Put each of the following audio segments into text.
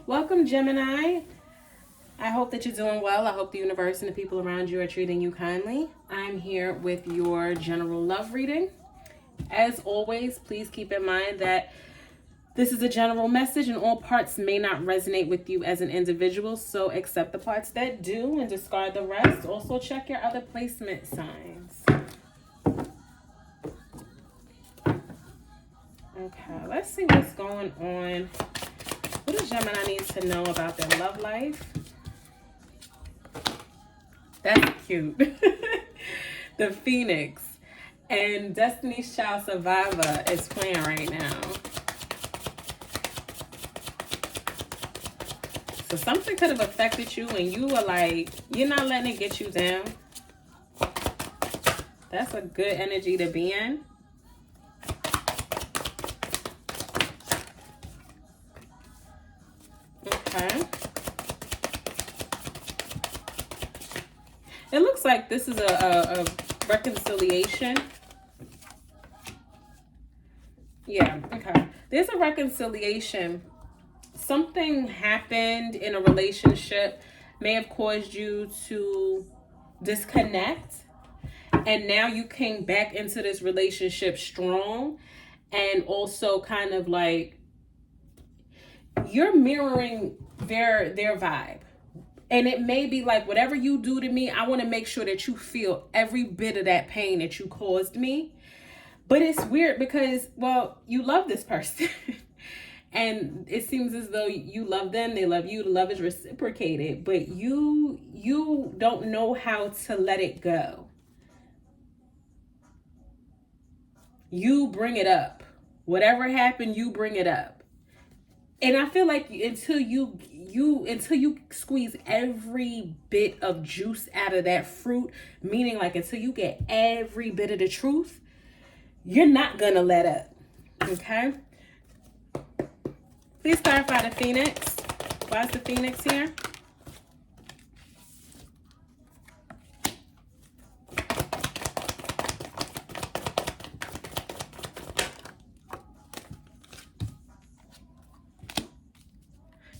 Welcome, Gemini. I hope that you're doing well. I hope the universe and the people around you are treating you kindly. I'm here with your general love reading. As always, please keep in mind that this is a general message and all parts may not resonate with you as an individual, so accept the parts that do and discard the rest. Also, check your other placement signs. Okay, let's see what's going on. What does Gemini need to know about their love life? That's cute. The Phoenix and Destiny's Child Survivor is playing right now. So something could have affected you and you were like, you're not letting it get you down. That's a good energy to be in. Okay. It looks like this is a reconciliation. Yeah, okay. There's a reconciliation. Something happened in a relationship, may have caused you to disconnect. And now you came back into this relationship strong. And also kind of like, you're mirroring their vibe. And it may be like, whatever you do to me, I want to make sure that you feel every bit of that pain that you caused me. But it's weird because, well, you love this person. And it seems as though you love them, they love you, the love is reciprocated. But you don't know how to let it go. You bring it up. Whatever happened, you bring it up. And I feel like until you squeeze every bit of juice out of that fruit, meaning like until you get every bit of the truth, you're not gonna let up. Okay? Please clarify the Phoenix. Why is the Phoenix here?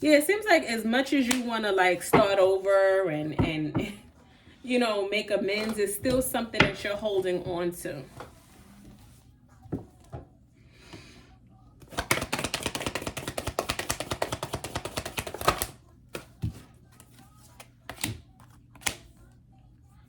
Yeah, it seems like as much as you want to like start over and you know, make amends, it's still something that you're holding on to.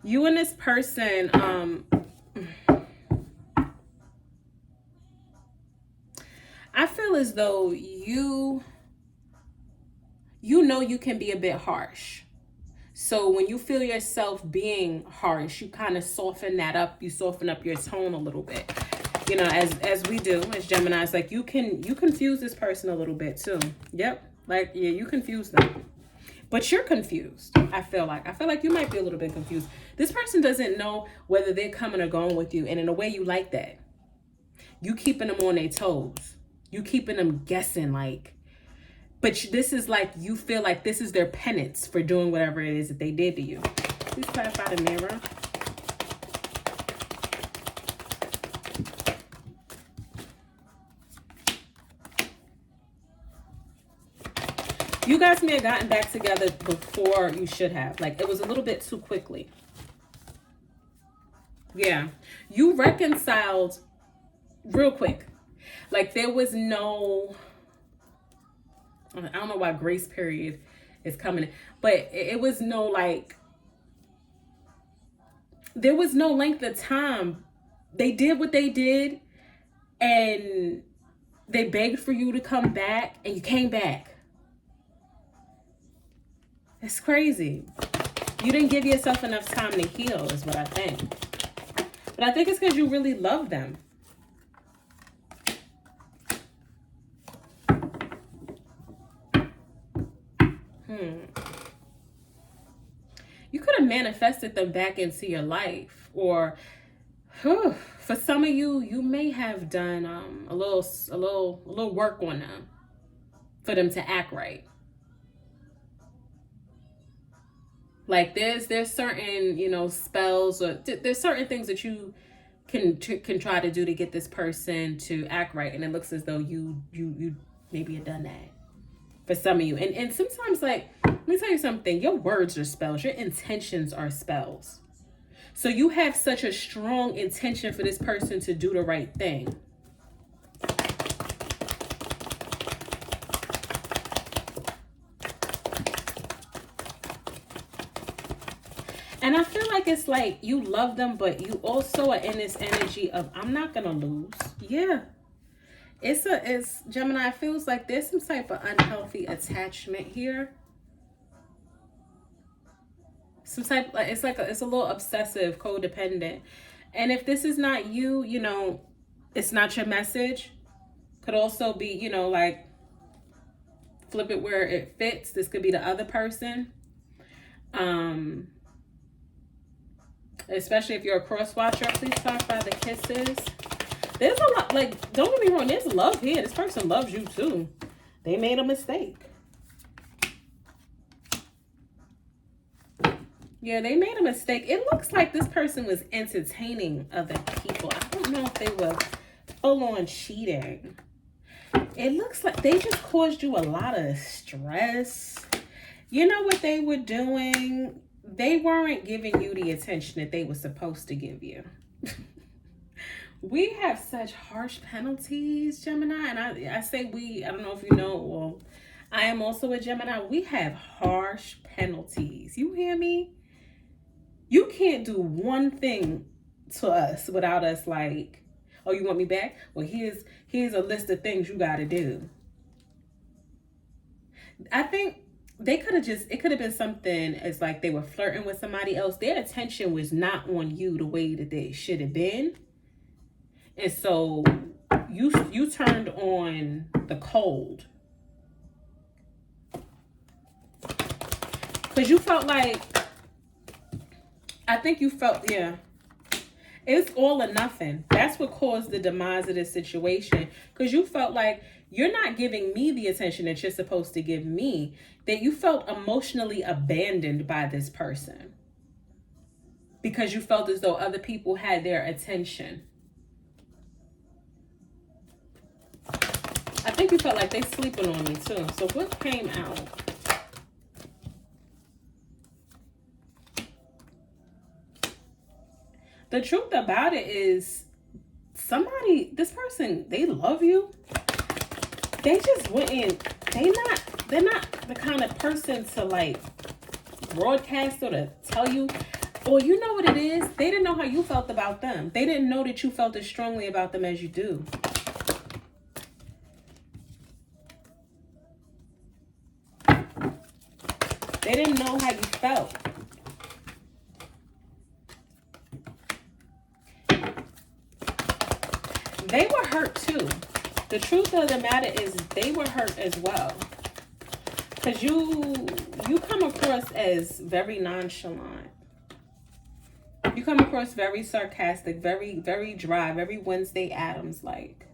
You and this person, I feel as though you know you can be a bit harsh. So when you feel yourself being harsh, you kind of soften that up. You soften up your tone a little bit. You know, as we do as Geminis, like you confuse this person a little bit too. Yep. Like, yeah, you confuse them. But you're confused. I feel like you might be a little bit confused. This person doesn't know whether they're coming or going with you. And in a way you like that. You keeping them on their toes. You keeping them guessing like, but this is like, you feel like this is their penance for doing whatever it is that they did to you. Please clarify the mirror. You guys may have gotten back together before you should have. Like, it was a little bit too quickly. Yeah. You reconciled real quick. Like, there was no... I don't know why grace period is coming, but it was no like, there was no length of time. They did what they did and they begged for you to come back and you came back. It's crazy. You didn't give yourself enough time to heal is what I think. But I think it's because you really love them. You could have manifested them back into your life, or for some of you, you may have done a little work on them for them to act right. Like there's certain, you know, spells or there's certain things that you can try to do to get this person to act right, and it looks as though you maybe have done that. for some of you. And sometimes, like, let me tell you something, your words are spells, your intentions are spells. So you have such a strong intention for this person to do the right thing. And I feel like it's like you love them, but you also are in this energy of, I'm not going to lose. Yeah. It's Gemini, it feels like there's some type of unhealthy attachment here. Some type, like it's a little obsessive, codependent. And if this is not you, you know, it's not your message. Could also be, you know, like, flip it where it fits. This could be the other person. Especially if you're a cross watcher, please talk about the kisses. There's a lot, like, don't get me wrong, there's love here. This person loves you too. They made a mistake. Yeah, they made a mistake. It looks like this person was entertaining other people. I don't know if they were full-on cheating. It looks like they just caused you a lot of stress. You know what they were doing? They weren't giving you the attention that they were supposed to give you. We have such harsh penalties, Gemini. And I say we, I don't know if you know, well, I am also a Gemini. We have harsh penalties. You hear me? You can't do one thing to us without us like, oh, you want me back? Well, here's a list of things you got to do. I think they could have it could have been something as like they were flirting with somebody else. Their attention was not on you the way that they should have been. And so you turned on the cold. Because you felt like, I think you felt, yeah, it's all or nothing. That's what caused the demise of this situation. Because you felt like you're not giving me the attention that you're supposed to give me. That you felt emotionally abandoned by this person. Because you felt as though other people had their attention. I think you felt like they sleeping on me too. So what came out? The truth about it is this person, they love you. They just wouldn't, they're not the kind of person to like broadcast or to tell you, or you know what it is? They didn't know how you felt about them. They didn't know that you felt as strongly about them as you do. They didn't know how you felt. They were hurt too. The truth of the matter is they were hurt as well. Because you come across as very nonchalant. You come across very sarcastic, very, very dry, very Wednesday Addams like.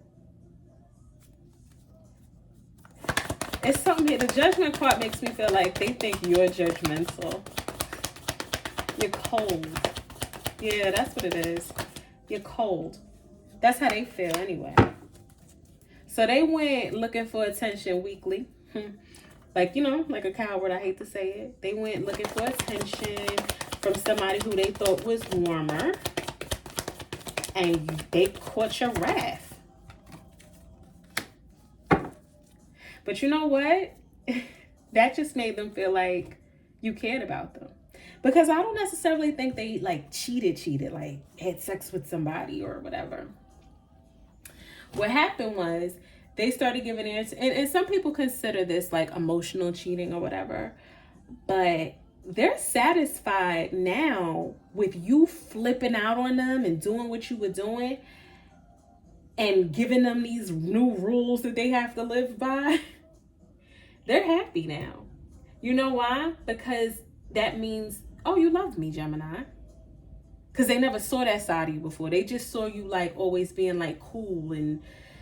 It's something here. The judgment card makes me feel like they think you're judgmental. You're cold. Yeah, that's what it is. You're cold. That's how they feel anyway. So they went looking for attention weekly. Like, you know, like a coward, I hate to say it. They went looking for attention from somebody who they thought was warmer. And they caught your wrath. But you know what? That just made them feel like you cared about them. Because I don't necessarily think they like cheated, like had sex with somebody or whatever. What happened was they started giving answers, and some people consider this like emotional cheating or whatever, but they're satisfied now with you flipping out on them and doing what you were doing and giving them these new rules that they have to live by. They're happy now. You know why? Because that means, oh, you love me, Gemini. Because they never saw that side of you before. They just saw you like always being like cool and,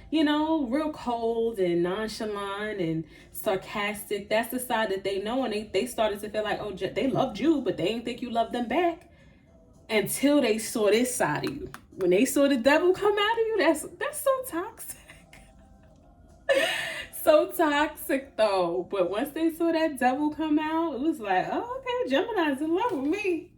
you know, real cold and nonchalant and sarcastic. That's the side that they know. And they started to feel like, oh, they loved you, but they didn't think you loved them back until they saw this side of you. When they saw the devil come out of you, that's so toxic. so toxic though. But once they saw that devil come out, it was like, oh, okay, Gemini's in love with me.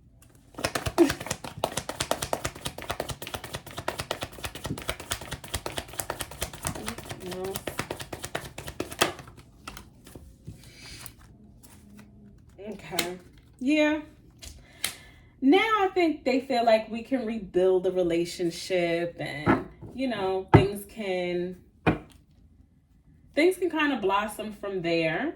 Okay. Yeah. Now I think they feel like we can rebuild the relationship, and things can kind of blossom from there,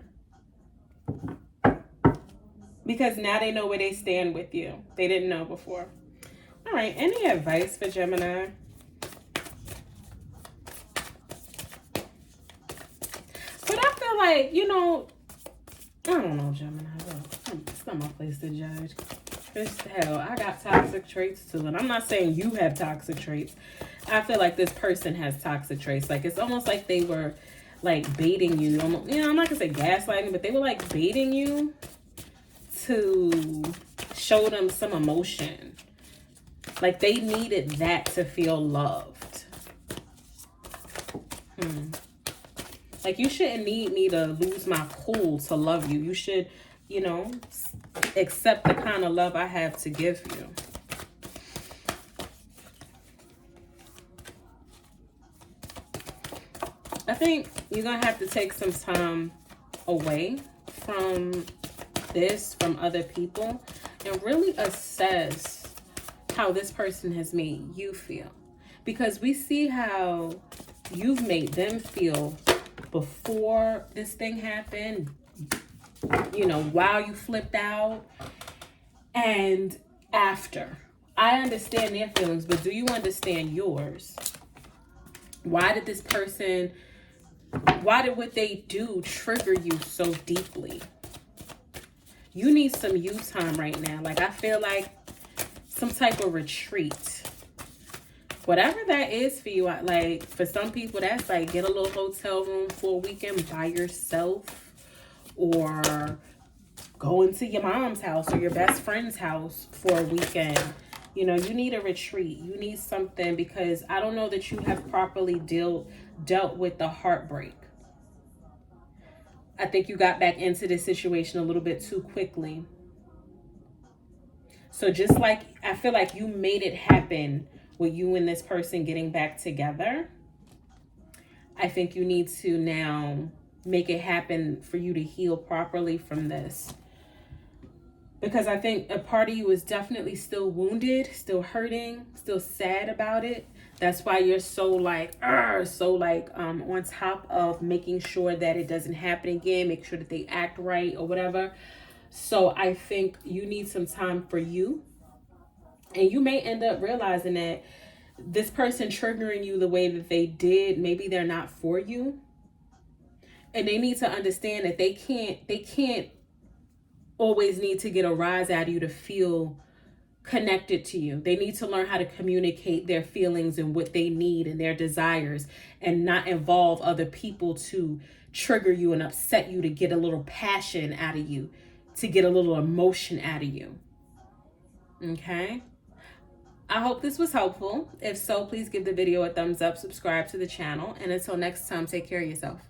because now they know where they stand with you. They didn't know before. All right, any advice for Gemini? But I feel like, I don't know, Gemini. It's not my place to judge. Hell, I got toxic traits too. And I'm not saying you have toxic traits. I feel like this person has toxic traits. Like, it's almost like they were, like, baiting you. I'm not going to say gaslighting, but they were, like, baiting you to show them some emotion. Like, they needed that to feel loved. Like, you shouldn't need me to lose my cool to love you. You should, accept the kind of love I have to give you. I think you're going to have to take some time away from this, from other people, and really assess how this person has made you feel. Because we see how you've made them feel before this thing happened, while you flipped out, and after. I understand their feelings, but do you understand yours? Why did what they do trigger you so deeply? You need some you time right now. Like, I feel like some type of retreat. Whatever that is for you, like, for some people, that's like get a little hotel room for a weekend by yourself, or go into your mom's house or your best friend's house for a weekend. You need a retreat. You need something, because I don't know that you have properly dealt with the heartbreak. I think you got back into this situation a little bit too quickly. So just like, I feel like you made it happen with you and this person getting back together. I think you need to now make it happen for you to heal properly from this. Because I think a part of you is definitely still wounded, still hurting, still sad about it. That's why you're so on top of making sure that it doesn't happen again, make sure that they act right or whatever. So I think you need some time for you. And you may end up realizing that this person triggering you the way that they did, maybe they're not for you. And they need to understand that they can't always need to get a rise out of you to feel connected to you. They need to learn how to communicate their feelings and what they need and their desires, and not involve other people to trigger you and upset you, to get a little passion out of you, to get a little emotion out of you. Okay? I hope this was helpful. If so, please give the video a thumbs up, subscribe to the channel, and until next time, take care of yourself.